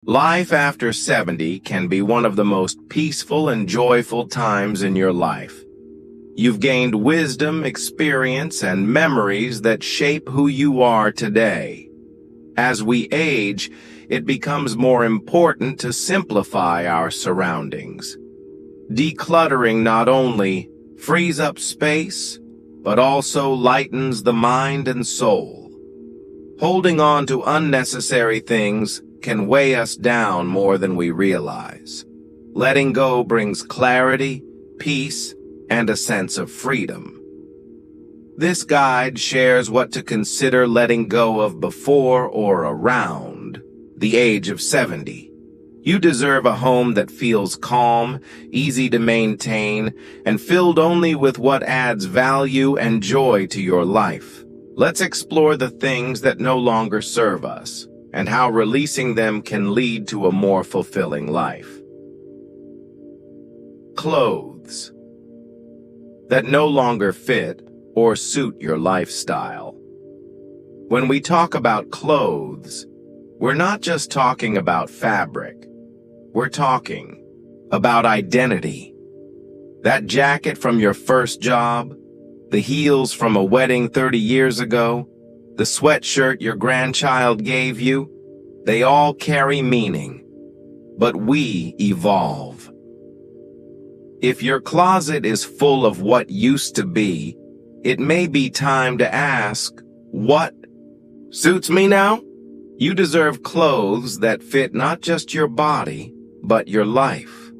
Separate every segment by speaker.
Speaker 1: Life after 70 can be one of the most peaceful and joyful times in your life. You've gained wisdom, experience, and memories that shape who you are today. As we age, it becomes more important to simplify our surroundings. Decluttering not only frees up space, but also lightens the mind and soul. Holding on to unnecessary things can weigh us down more than we realize. Letting go brings clarity, peace, and a sense of freedom. This guide shares what to consider letting go of before or around the age of 70. You deserve a home that feels calm, easy to maintain, and filled only with what adds value and joy to your life. Let's explore the things that no longer serve us, and how releasing them can lead to a more fulfilling life. Clothes that no longer fit or suit your lifestyle. When we talk about clothes, we're not just talking about fabric. We're talking about identity. That jacket from your first job, the heels from a wedding 30 years ago, the sweatshirt your grandchild gave you, they all carry meaning. But we evolve. If your closet is full of what used to be, it may be time to ask, what suits me now? You deserve clothes that fit not just your body, but your life.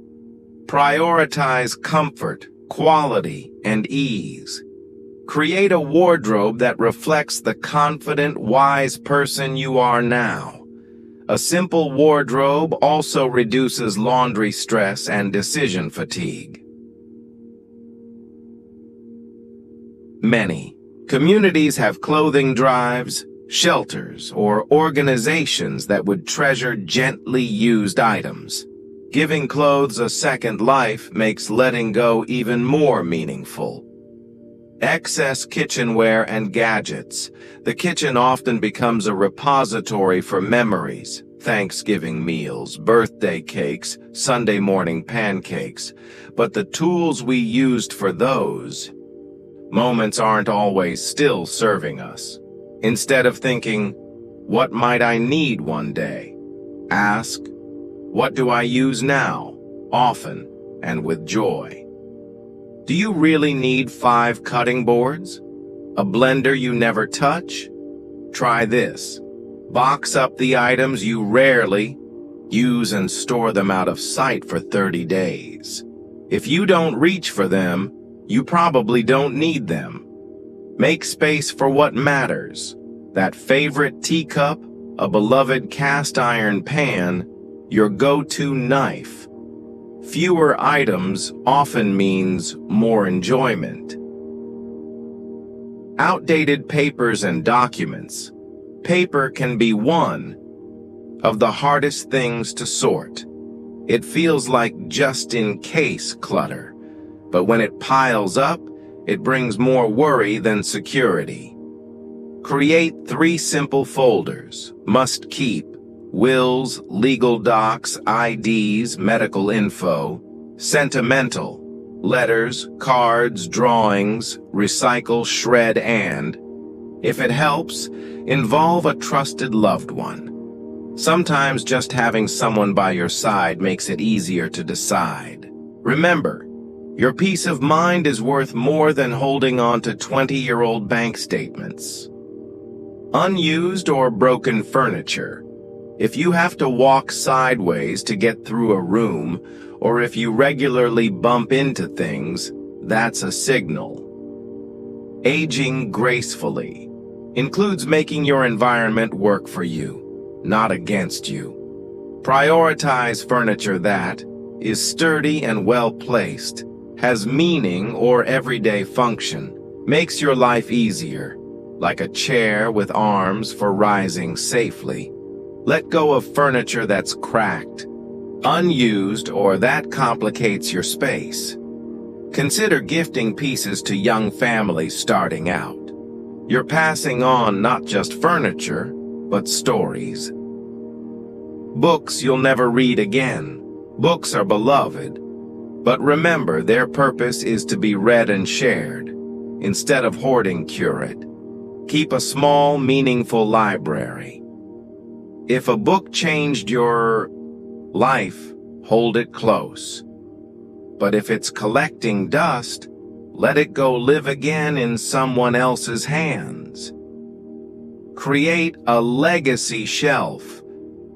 Speaker 1: Prioritize comfort, quality, and ease. Create a wardrobe that reflects the confident, wise person you are now. A simple wardrobe also reduces laundry stress and decision fatigue. Many communities have clothing drives, shelters, or organizations that would treasure gently used items. Giving clothes a second life makes letting go even more meaningful. Excess kitchenware and gadgets. The kitchen often becomes a repository for memories. Thanksgiving meals, birthday cakes, Sunday morning pancakes. But the tools we used for those moments aren't always still serving us. Instead of thinking, what might I need one day? Ask, what do I use now, often, and with joy? Do you really need 5 cutting boards? A blender you never touch? Try this. Box up the items you rarely use and store them out of sight for 30 days. If you don't reach for them, you probably don't need them. Make space for what matters. That favorite teacup, a beloved cast iron pan, your go-to knife. Fewer items often means more enjoyment. Outdated papers and documents. Paper can be one of the hardest things to sort. It feels like just-in-case clutter, but when it piles up, it brings more worry than security. Create 3 simple folders: must keep, wills, legal docs, IDs, medical info; sentimental, letters, cards, drawings; recycle, shred, and, if it helps, involve a trusted loved one. Sometimes just having someone by your side makes it easier to decide. Remember, your peace of mind is worth more than holding on to 20-year-old bank statements. Unused or broken furniture. If you have to walk sideways to get through a room, or if you regularly bump into things, that's a signal. Aging gracefully includes making your environment work for you, not against you. Prioritize furniture that is sturdy and well-placed, has meaning or everyday function, makes your life easier, like a chair with arms for rising safely. Let go of furniture that's cracked, unused, or that complicates your space. Consider gifting pieces to young families starting out. You're passing on not just furniture, but stories. Books you'll never read again. Books are beloved, but remember their purpose is to be read and shared. Instead of hoarding, curate. Keep a small, meaningful library. If a book changed your life, hold it close. But if it's collecting dust, let it go live again in someone else's hands. Create a legacy shelf.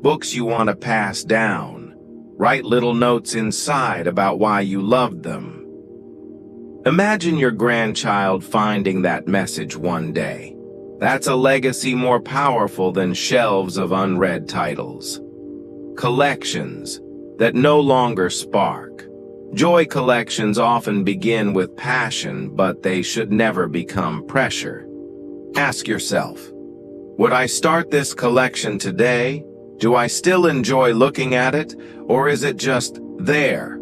Speaker 1: Books you want to pass down. Write little notes inside about why you loved them. Imagine your grandchild finding that message one day. That's a legacy more powerful than shelves of unread titles. Collections that no longer spark. Joy collections often begin with passion, but they should never become pressure. Ask yourself, would I start this collection today? Do I still enjoy looking at it, or is it just there?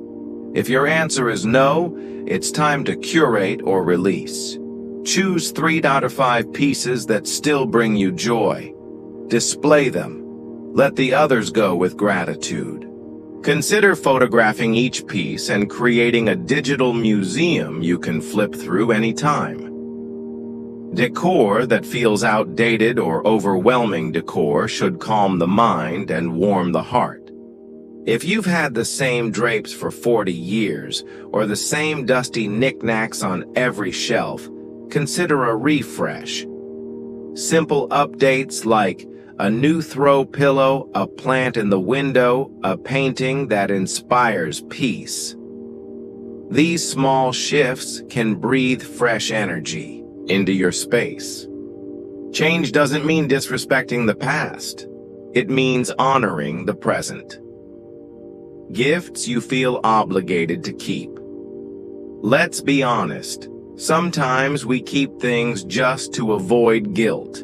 Speaker 1: If your answer is no, it's time to curate or release. Choose 3 out of 5 pieces that still bring you joy. Display them. Let the others go with gratitude. Consider photographing each piece and creating a digital museum you can flip through anytime. Decor that feels outdated or overwhelming decor should calm the mind and warm the heart. If you've had the same drapes for 40 years or the same dusty knickknacks on every shelf, consider a refresh. Simple updates like a new throw pillow, a plant in the window, a painting that inspires peace. These small shifts can breathe fresh energy into your space. Change doesn't mean disrespecting the past. It means honoring the present. Gifts you feel obligated to keep. Let's be honest. Sometimes we keep things just to avoid guilt.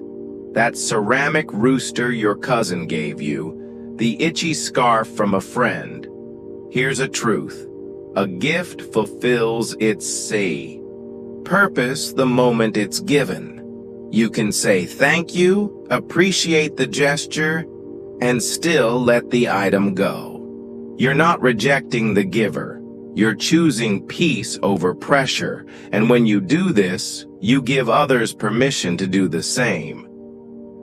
Speaker 1: That ceramic rooster your cousin gave you, the itchy scarf from a friend. Here's a truth. A gift fulfills its purpose the moment it's given. You can say thank you, appreciate the gesture, and still let the item go. You're not rejecting the giver. You're choosing peace over pressure, and when you do this, you give others permission to do the same.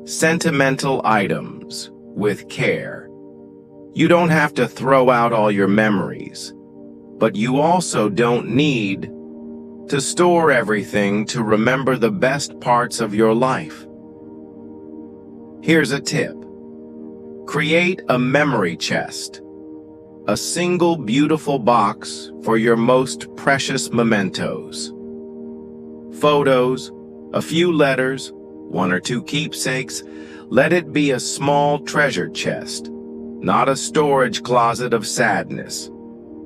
Speaker 1: Sentimental items with care. You don't have to throw out all your memories, but you also don't need to store everything to remember the best parts of your life. Here's a tip. Create a memory chest. A single beautiful box for your most precious mementos. Photos, a few letters, 1 or 2 keepsakes. Let it be a small treasure chest, not a storage closet of sadness.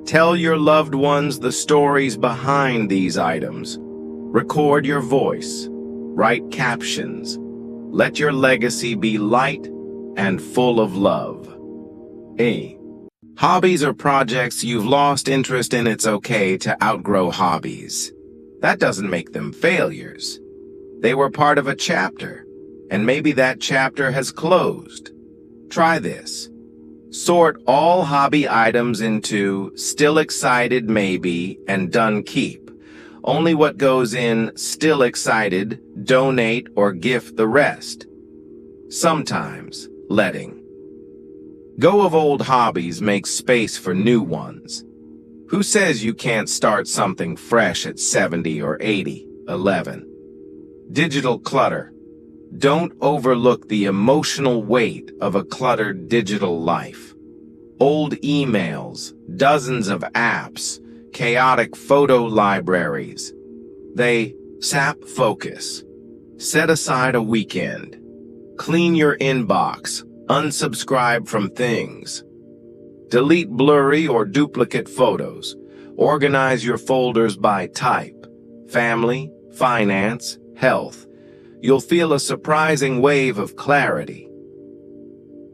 Speaker 1: Tell your loved ones the stories behind these items. Record your voice. Write captions. Let your legacy be light and full of love. Hobbies or projects you've lost interest in. It's okay to outgrow hobbies. That doesn't make them failures. They were part of a chapter, and maybe that chapter has closed. Try this. Sort all hobby items into still excited maybe and done keep. Only what goes in still excited, donate or gift the rest. Sometimes letting go of old hobbies makes space for new ones. Who says you can't start something fresh at 70 or 80? 11. Digital clutter. Don't overlook the emotional weight of a cluttered digital life. Old emails, dozens of apps, chaotic photo libraries. They sap focus. Set aside a weekend. Clean your inbox. Unsubscribe from things. Delete blurry or duplicate photos. Organize your folders by type. Family, finance, health. You'll feel a surprising wave of clarity.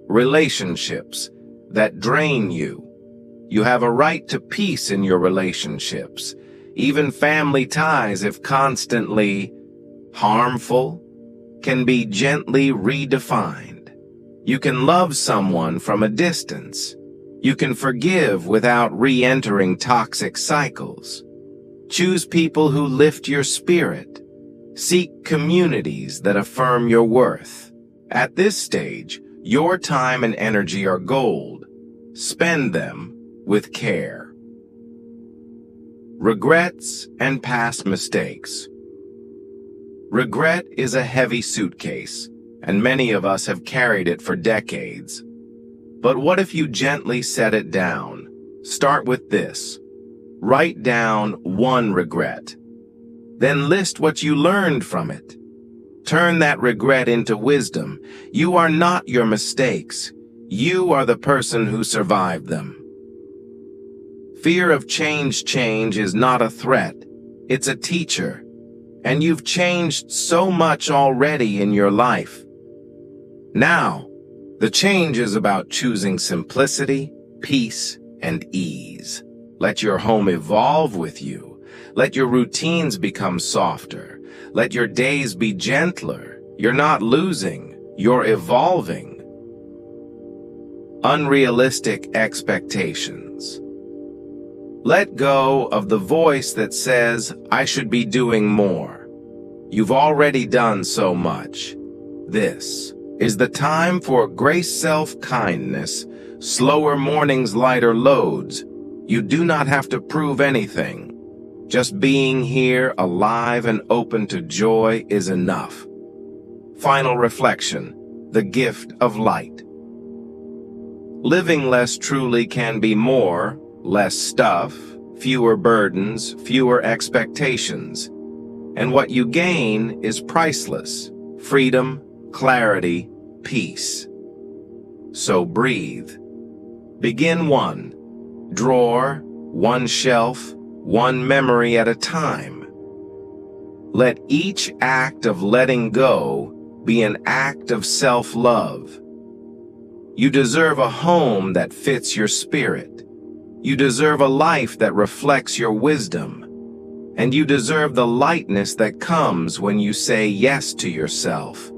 Speaker 1: Relationships that drain you. You have a right to peace in your relationships. Even family ties, if constantly harmful, can be gently redefined. You can love someone from a distance. You can forgive without re-entering toxic cycles. Choose people who lift your spirit. Seek communities that affirm your worth. At this stage, your time and energy are gold. Spend them with care. Regrets and past mistakes. Regret is a heavy suitcase, and many of us have carried it for decades. But what if you gently set it down? Start with this. Write down one regret. Then list what you learned from it. Turn that regret into wisdom. You are not your mistakes. You are the person who survived them. Fear of change is not a threat. It's a teacher. And you've changed so much already in your life. Now, the change is about choosing simplicity, peace, and ease. Let your home evolve with you. Let your routines become softer. Let your days be gentler. You're not losing, you're evolving. Unrealistic expectations. Let go of the voice that says, I should be doing more. You've already done so much. This is the time for grace, self-kindness, slower mornings, lighter loads. You do not have to prove anything. Just being here, alive and open to joy is enough. Final reflection, the gift of light. Living less truly can be more, less stuff, fewer burdens, fewer expectations. And what you gain is priceless. Freedom, clarity, peace. So breathe. Begin one drawer, one shelf, one memory at a time. Let each act of letting go be an act of self-love. You deserve a home that fits your spirit. You deserve a life that reflects your wisdom. And you deserve the lightness that comes when you say yes to yourself.